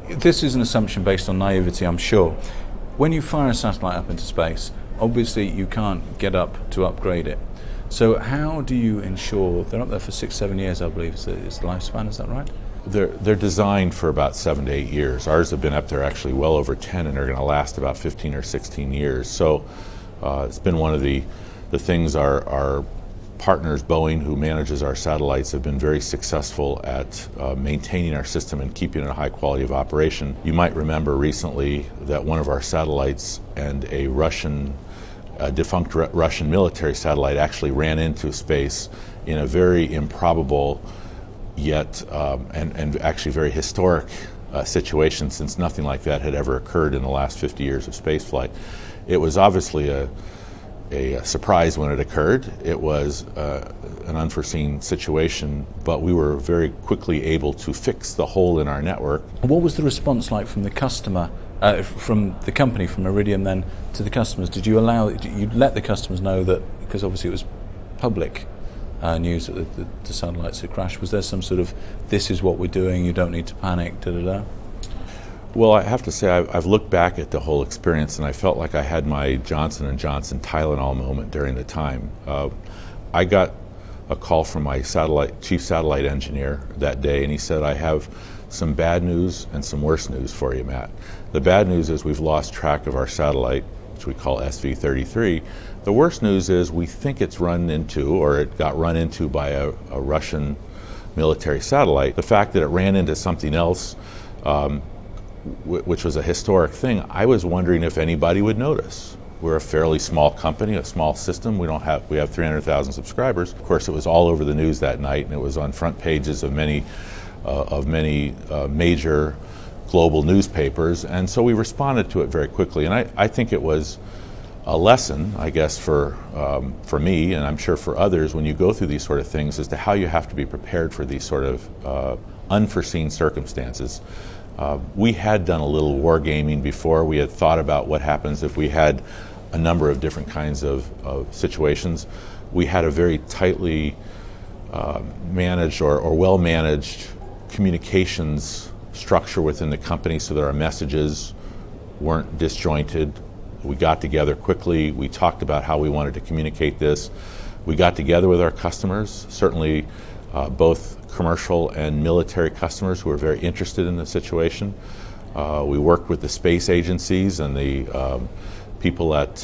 this is an assumption based on naivety, I'm sure. When you fire a satellite up into space, obviously you can't get up to upgrade it. So how do you ensure, they're up there for 6-7 years, I believe is the lifespan, is that right? They're designed for about 7 to 8 years. Ours have been up there actually well over 10, and they're going to last about 15 or 16 years. So it's been one of the things our partners, Boeing, who manages our satellites, have been very successful at maintaining our system and keeping it a high quality of operation. You might remember recently that one of our satellites and a defunct Russian military satellite actually ran into space in a very improbable yet and actually very historic situation, since nothing like that had ever occurred in the last 50 years of spaceflight. It was obviously a surprise when it occurred. It was an unforeseen situation, but we were very quickly able to fix the hole in our network. What was the response like from the customer, from the company, from Iridium then to the customers? Did you let the customers know that, because obviously it was public news that the satellites had crashed, was there some sort of, this is what we're doing, you don't need to panic, da-da-da? Well, I have to say, I've looked back at the whole experience, and I felt like I had my Johnson & Johnson Tylenol moment during the time. I got a call from my chief satellite engineer that day, and he said, I have some bad news and some worse news for you, Matt. The bad news is we've lost track of our satellite, which we call SV-33. The worst news is we think it's run into, or it got run into by a Russian military satellite. The fact that it ran into something else, which was a historic thing, I was wondering if anybody would notice. We're a fairly small company, a small system. We have 300,000 subscribers. Of course, it was all over the news that night, and it was on front pages of many major global newspapers. And so we responded to it very quickly. And I think it was a lesson, I guess, for me, and I'm sure for others, when you go through these sort of things, as to how you have to be prepared for these sort of unforeseen circumstances. We had done a little wargaming before. We had thought about what happens if we had a number of different kinds of situations. We had a very tightly managed or well-managed communications structure within the company so that our messages weren't disjointed. We got together quickly. We talked about how we wanted to communicate this. We got together with our customers, certainly both commercial and military customers who were very interested in the situation. We worked with the space agencies and the people at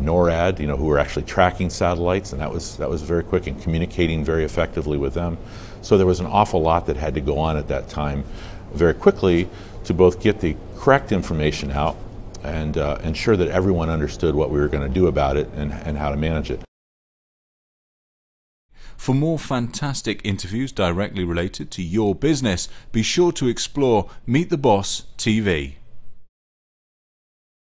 NORAD, who were actually tracking satellites, and that was very quick and communicating very effectively with them. So there was an awful lot that had to go on at that time very quickly to both get the correct information out and ensure that everyone understood what we were going to do about it and how to manage it. For more fantastic interviews directly related to your business, be sure to explore Meet the Boss TV.